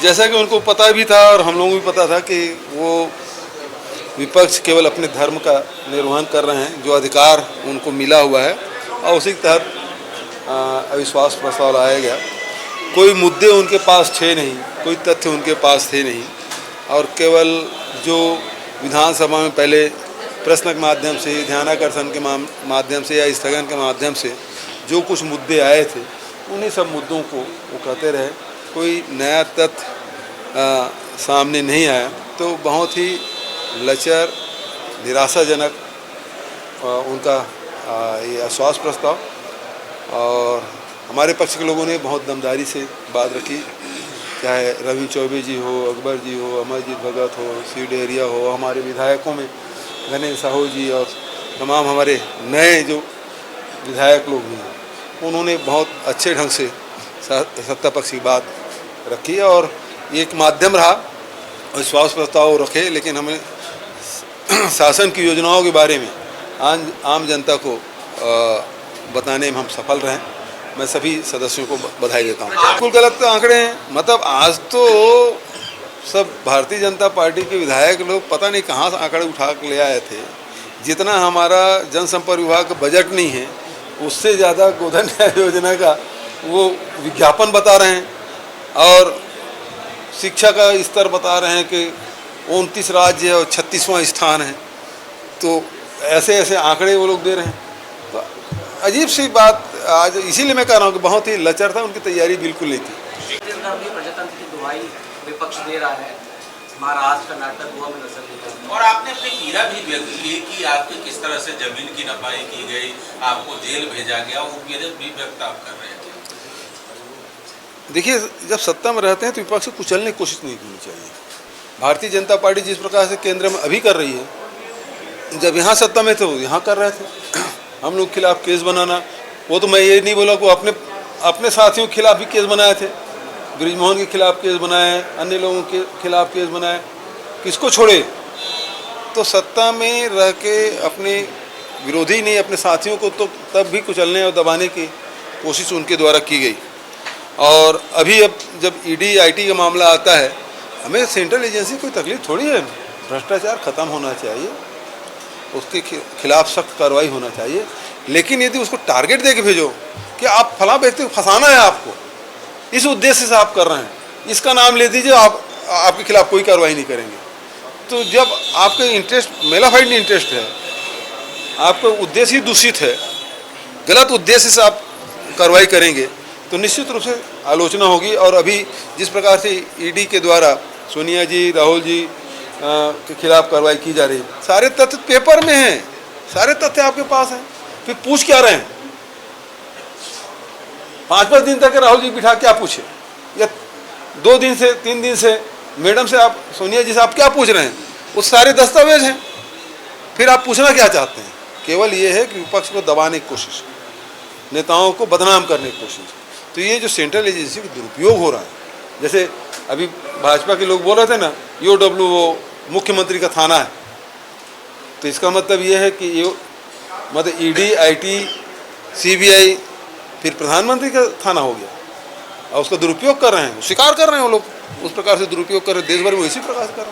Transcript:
जैसा कि उनको पता भी था और हम लोगों को भी पता था कि वो विपक्ष केवल अपने धर्म का निर्वहन कर रहे हैं, जो अधिकार उनको मिला हुआ है, और उसी के तहत अविश्वास प्रस्ताव लाया गया। कोई मुद्दे उनके पास थे नहीं, कोई तथ्य उनके पास थे नहीं, और केवल जो विधानसभा में पहले प्रश्न के माध्यम से, ध्यानाकर्षण के माध्यम से या स्थगन के माध्यम से जो कुछ मुद्दे आए थे, उन्हीं सब मुद्दों को वो कहते रहे। कोई नया तथ्य सामने नहीं आया। तो बहुत ही लचर, निराशाजनक उनका ये अविश्वास प्रस्ताव, और हमारे पक्ष के लोगों ने बहुत दमदारी से बात रखी, चाहे रवि चौबे जी हो, अकबर जी हो, अमरजीत भगत हो, सी डेरिया हो, हमारे विधायकों में गणेश साहू जी और तमाम हमारे नए जो विधायक लोग भी हैं, उन्होंने बहुत अच्छे ढंग से सत्ता पक्ष की बात रखी और एक माध्यम रहा विश्वास प्रस्ताव रखे। लेकिन हमें शासन की योजनाओं के बारे में आम जनता को बताने में हम सफल रहे। मैं सभी सदस्यों को बधाई देता हूँ। बिल्कुल गलत आंकड़े हैं। मतलब आज तो सब भारतीय जनता पार्टी के विधायक लोग पता नहीं कहाँ से आंकड़े उठा के ले आए थे। जितना हमारा जनसंपर्क विभाग का बजट नहीं है, उससे ज़्यादा गोधन न्याय योजना का वो विज्ञापन बता रहे हैं, और शिक्षा का स्तर बता रहे हैं कि 29 राज्य है और 36वां स्थान है। तो ऐसे ऐसे आंकड़े वो लोग दे रहे हैं। तो अजीब सी बात। आज इसीलिए मैं कह रहा हूँ कि बहुत ही लचर था, उनकी तैयारी बिल्कुल नहीं थी। प्रजातंत्र की दुहाई विपक्ष दे रहा है, महाराष्ट्र, कर्नाटक, गोवा में नजर दिया, और आपने अपनी पीड़ा भी व्यक्त की कि आपकी किस तरह से जमीन की नपाई की गई, आपको जेल भेजा गया, वो पीड़ा भी व्यक्त आप कर रहे थे। देखिए, जब सत्ता में रहते हैं तो विपक्ष को कुचलने की कोशिश नहीं करनी चाहिए। भारतीय जनता पार्टी जिस प्रकार से केंद्र में अभी कर रही है, जब यहाँ सत्ता में थे वो यहाँ कर रहे थे। हम लोग के खिलाफ केस बनाना, वो तो मैं ये नहीं बोला कि अपने साथियों के खिलाफ भी केस बनाए थे। ब्रिजमोहन के खिलाफ केस बनाए, अन्य लोगों के खिलाफ केस बनाए, किसको छोड़े? तो सत्ता में रह के अपने विरोधी नहीं, अपने साथियों को तो तब भी कुचलने और दबाने की कोशिश उनके द्वारा की गई। और अभी अब जब ईडी आईटी का मामला आता है, हमें सेंट्रल एजेंसी कोई तकलीफ थोड़ी है। भ्रष्टाचार खत्म होना चाहिए, उसके खिलाफ सख्त कार्रवाई होना चाहिए। लेकिन यदि उसको टारगेट दे के भेजो कि आप फलां व्यक्ति को फंसाना है, आपको इस उद्देश्य से आप कर रहे हैं, इसका नाम ले दीजिए, आपके खिलाफ कोई कार्रवाई नहीं करेंगे। तो जब आपके इंटरेस्ट मेलाफाइड इंटरेस्ट है, आपका उद्देश्य ही दूषित है, गलत उद्देश्य से आप कार्रवाई करेंगे, तो निश्चित रूप से आलोचना होगी। और अभी जिस प्रकार से ईडी के द्वारा सोनिया जी, राहुल जी के खिलाफ कार्रवाई की जा रही है, सारे तथ्य पेपर में हैं, सारे तथ्य आपके पास हैं, फिर पूछ क्या रहे हैं? 5-5 दिन तक राहुल जी बिठा क्या पूछे, या 2 दिन से 3 दिन से मैडम से आप, सोनिया जी से आप क्या पूछ रहे हैं? वो सारे दस्तावेज हैं। फिर आप पूछना क्या चाहते हैं? केवल ये है कि विपक्ष को दबाने की कोशिश, नेताओं को बदनाम करने की कोशिश। तो ये जो सेंट्रल एजेंसी का दुरुपयोग हो रहा है, जैसे अभी भाजपा के लोग बोल रहे थे ना, ईओडब्ल्यू वो मुख्यमंत्री का थाना है, तो इसका मतलब ये है कि ये मतलब ईडी, आईटी, सीबीआई फिर प्रधानमंत्री का थाना हो गया, और उसका दुरुपयोग कर रहे हैं, स्वीकार कर रहे हैं वो लोग, उस प्रकार से दुरुपयोग कर रहे हैं। देश भर में इसी प्रकार से कर रहे हैं।